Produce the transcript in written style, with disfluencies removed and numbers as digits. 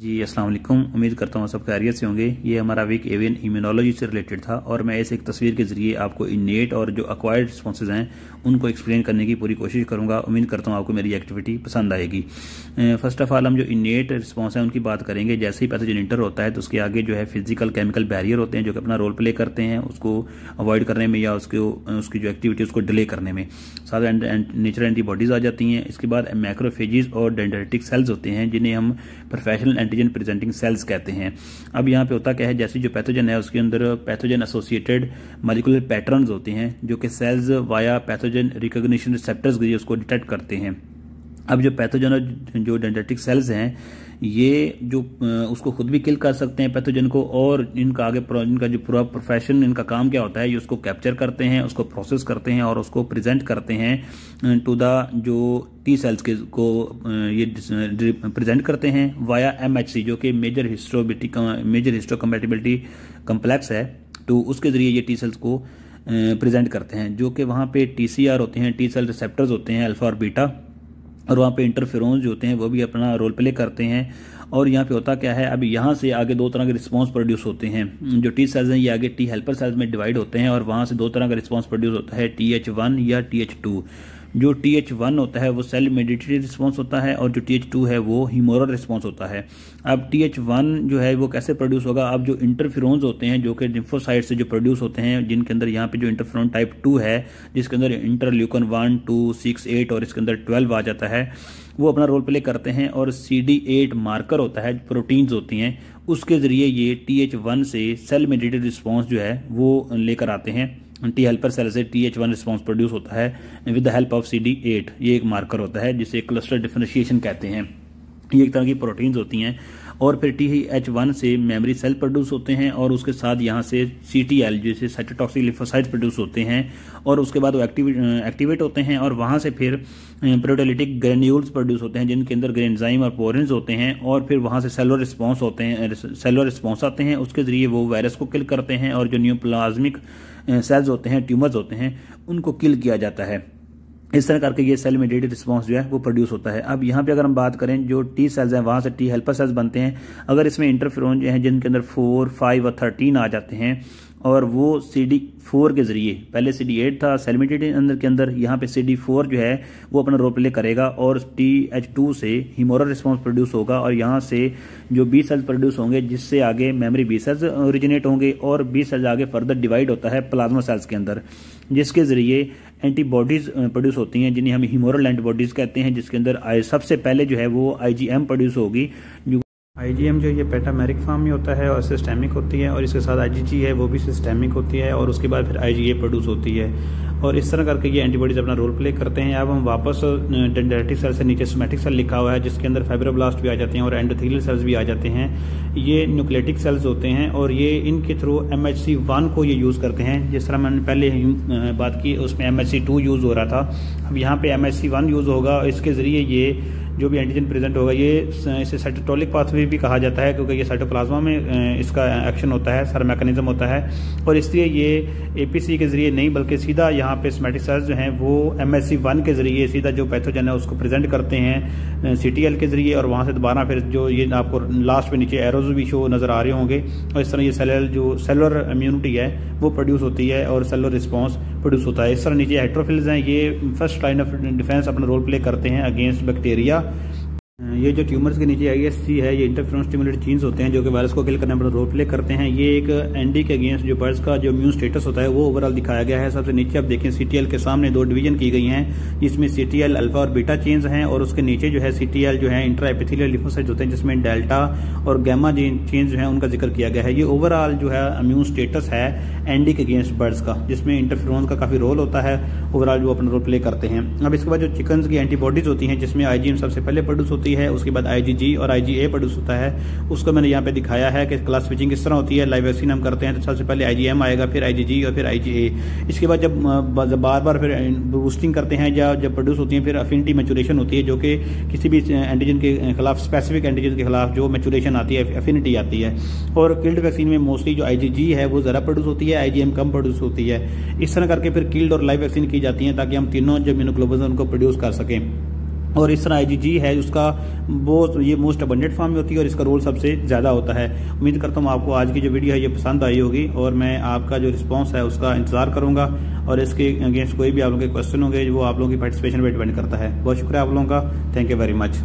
जी अस्सलाम वालेकुम। उम्मीद करता हूँ सब खैरियत से होंगे। ये हमारा वीक एवियन इम्यूनोलॉजी से रिलेटेड था और मैं इस एक तस्वीर के जरिए आपको इनेट और जो एक्वायर्ड रिस्पॉन्सेज हैं उनको एक्सप्लेन करने की पूरी कोशिश करूँगा। उम्मीद करता हूँ आपको मेरी एक्टिविटी पसंद आएगी। फर्स्ट ऑफ ऑल हम जो इनेट रिस्पॉन्स है उनकी बात करेंगे। जैसे ही पैथोजन इंटर होता है तो उसके आगे जो है फिजिकल केमिकल बैरियर होते हैं जो कि अपना रोल प्ले करते हैं उसको अवॉइड करने में या उसकी जो एक्टिविटी उसको डिले करने में। साथ नेचुरल एंटीबॉडीज आ जाती हैं। इसके बाद मैक्रोफेजेस और डेंड्राइटिक सेल्स होते हैं जिन्हें हम प्रोफेशनल एंटीजन प्रेजेंटिंग सेल्स कहते हैं। अब यहाँ पे होता क्या है, जैसे जो पैथोजन है उसके अंदर पैथोजन एसोसिएटेड मॉलिक्यूलर पैटर्न्स होते हैं जो कि cells via pathogen recognition receptors के जरिए उसको डिटेक्ट करते हैं। अब जो पैथोजन और जो डेंड्राइटिक सेल्स हैं ये जो उसको खुद भी किल कर सकते हैं पैथोजन को, और इनका इनका जो पूरा प्रोफेशन इनका काम क्या होता है, ये उसको कैप्चर करते हैं, उसको प्रोसेस करते हैं और उसको प्रेजेंट करते हैं टू द जो टी सेल्स के को ये प्रेजेंट करते हैं वाया MHC जो कि मेजर हिस्टोकम्पैटिबिलिटी कम्प्लेक्स है। तो उसके जरिए ये टी सेल्स को प्रेजेंट करते हैं जो कि वहाँ पे TCR होते हैं, टी सेल रिसेप्टर्स होते हैं अल्फा और बीटा, और वहाँ पे इंटरफेरोन्स जो होते हैं वो भी अपना रोल प्ले करते हैं। और यहाँ पे होता क्या है, अब यहाँ से आगे दो तरह के रिस्पांस प्रोड्यूस होते हैं। जो टी सेल्स हैं ये आगे टी हेल्पर सेल्स में डिवाइड होते हैं और वहाँ से दो तरह का रिस्पांस प्रोड्यूस होता है, TH1 या TH2। जो TH1 होता है वो सेल मेडिएटेड रिस्पांस होता है और जो TH2 है वो ह्यूमोरल रिस्पांस होता है। अब TH1 जो है वो कैसे प्रोड्यूस होगा, अब जो इंटरफेरोन्स होते हैं जो कि लिम्फोसाइट से जो प्रोड्यूस होते हैं, जिनके अंदर यहाँ पे जो इंटरफेरोन टाइप 2 है जिसके अंदर इंटरल्यूकन 1, 2, 6, 8 और इसके अंदर 12 आ जाता है, वो अपना रोल प्ले करते हैं। और CD8 मार्कर होता है, प्रोटीन्स होती हैं, उसके जरिए ये TH1 से सेल मेडिएटेड रिस्पांस जो है वो लेकर आते हैं। टी हेल्पर सेल से TH1 रिस्पांस प्रोड्यूस होता है with the help of CD8। ये एक मार्कर होता है जिसे क्लस्टर डिफरेंशिएशन कहते हैं। ये एक तरह की प्रोटीन्स होती हैं। और फिर TH1 से मेमोरी सेल प्रोड्यूस होते हैं और उसके साथ यहाँ से CTL जैसे साइटोटॉक्सिक लिम्फोसाइट्स प्रोड्यूस होते हैं और उसके बाद वो एक्टिवेट होते हैं और वहाँ से फिर प्रोटेलिटिक ग्रेन्यूल्स प्रोड्यूस होते हैं जिनके अंदर ग्रेन्जाइम और पोरेंस होते हैं। और फिर वहाँ से सेलुलर रिस्पॉन्स आते हैं, उसके जरिए वो वायरस को किल करते हैं और जो न्यूप्लाज्मिक सेल्स होते हैं, ट्यूमर्स होते हैं, उनको किल किया जाता है। इस तरह करके ये सेल मेडिएटेड रिस्पांस जो है वो प्रोड्यूस होता है। अब यहाँ पे अगर हम बात करें जो टी सेल्स हैं वहाँ से टी हेल्पर सेल्स बनते हैं। अगर इसमें इंटरफेरोन जो है जिनके अंदर 4, 5 और 13 आ जाते हैं और वो CD4 के जरिए, पहले CD8 था सेल मेडिएटेड अंदर के अंदर, यहाँ पे CD4 जो है वो अपना रोल प्ले करेगा और TH2 से ह्यूमोरल रिस्पांस प्रोड्यूस होगा और यहाँ से जो B सेल्स प्रोड्यूस होंगे जिससे आगे मेमोरी B सेल्स ओरिजिनेट होंगे और B सेल्स आगे फर्दर डिवाइड होता है प्लाज्मा सेल्स के अंदर, जिसके जरिए एंटीबॉडीज प्रोड्यूस होती हैं जिन्हें हम ह्यूमोरल एंटीबॉडीज कहते हैं, जिसके अंदर सबसे पहले जो है वो IgM प्रोड्यूस होगी। जो IgM जो ये पेटामेरिक फॉर्म में होता है और सिस्टेमिक होती है, और इसके साथ IgG है वो भी सिस्टेमिक होती है और उसके बाद फिर IgA प्रोड्यूस होती है और इस तरह करके ये एंटीबॉडीज अपना रोल प्ले करते हैं। अब हम वापस डेंड्राइटिक सेल से नीचे सोमैटिक सेल लिखा हुआ है जिसके अंदर फाइब्रोब्लास्ट भी आ जाते हैं और एंडोथेलियल सेल्स भी आ जाते हैं। ये न्यूक्लियोटिक सेल्स होते हैं और ये इनके थ्रू MHC1 को ये यूज़ करते हैं। जिस तरह मैंने पहले बात की उसमें MHC2 यूज़ हो रहा था, अब यहाँ पे MHC1 यूज़ होगा। इसके ज़रिए ये जो भी एंटीजन प्रेजेंट होगा ये इसे साइटोटॉलिक पाथवे भी कहा जाता है क्योंकि ये साइटोप्लाज्मा में इसका एक्शन होता है, सारा मैकेनिज्म होता है और इसलिए ये APC के जरिए नहीं बल्कि सीधा यहाँ पे सोमैटिक सेल्स जो हैं वो MHC1 के जरिए सीधा जो पैथोजन है उसको प्रेजेंट करते हैं CTL के जरिए और वहाँ से दोबारा फिर जो ये आपको लास्ट में नीचे एरोज भी शो नज़र आ रहे होंगे और इस तरह ये सेलुलर इम्यूनिटी है वो प्रोड्यूस होती है और सेलुलर रिस्पॉन्स प्रोड्यूस होता है। इस तरह नीचे हाइड्रोफिल्स हैं, ये फर्स्ट लाइन ऑफ डिफेंस अपना रोल प्ले करते हैं अगेंस्ट बैक्टीरिया। ये जो ट्यूमर्स के नीचे ISC है ये इंटरफेरोन स्टिमुलेटेड जीन्स होते हैं जो कि वायरस को किल करने में रोल प्ले करते हैं। ये एक एंडी के अगेंस्ट जो बर्ड्स का जो इम्यून स्टेटस होता है वो ओवरऑल दिखाया गया है। सबसे नीचे आप देखें CTL के सामने दो डिवीजन की गई हैं जिसमें CTL अल्फा और बीटा चेन्स हैं और उसके नीचे जो है CTL जो है इंट्रा एपिथेलियल लिम्फोसाइट्स होते हैं जिसमें डेल्टा और गैमा चेन्स जो है उनका जिक्र किया गया है। ये ओवरऑल जो है इम्यून स्टेटस है एंडी के अगेंस्ट बर्ड्स का, जिसमें इंटरफेरोन का काफी रोल होता है, ओवरऑल वो अपना रोल प्ले करते हैं। अब इसके बाद जो चिकन्स की एंटीबॉडीज होती हैं जिसमें IgM सबसे पहले प्रोड्यूस होती है, उसके बाद IgG और IgA प्रोड्यूस होता है। उसको मैंने यहाँ पे दिखाया है कि क्लास स्विचिंग किस तरह होती है। लाइव वैक्सीन हम करते हैं तो सबसे पहले IgM आएगा, फिर IgG और फिर IgA। इसके बाद जब बार बार फिर बूस्टिंग करते हैं या जब प्रोड्यूस होती है फिर अफिनिटी मैचुरेशन होती है जो कि किसी भी एंटीजन के खिलाफ, स्पेसिफिक एंटीजन के खिलाफ जो मैचुरेशन आती है, अफिनिटी आती है। और किल्ड वैक्सीन में मोस्टली जो IgG है वो ज़रा प्रोड्यूस होती है, IgM कम प्रोड्यूस होती है। इस तरह करके फिर किल्ड और लाइव वैक्सीन की जाती है ताकि हम तीनों जो इम्यूनोग्लोबुलिन उनको प्रोड्यूस कर सकें। और इस तरह IgG है उसका वो ये मोस्ट अबंडेंट फॉर्म में होती है और इसका रोल सबसे ज़्यादा होता है। उम्मीद करता हूँ आपको आज की जो वीडियो है ये पसंद आई होगी और मैं आपका जो रिस्पांस है उसका इंतजार करूँगा और इसके अगेंस्ट कोई भी आप लोगों के क्वेश्चन होंगे वो आप लोगों की पार्टिसिपेशन पर डिपेंड करता है। बहुत शुक्रिया आप लोगों का, थैंक यू वेरी मच।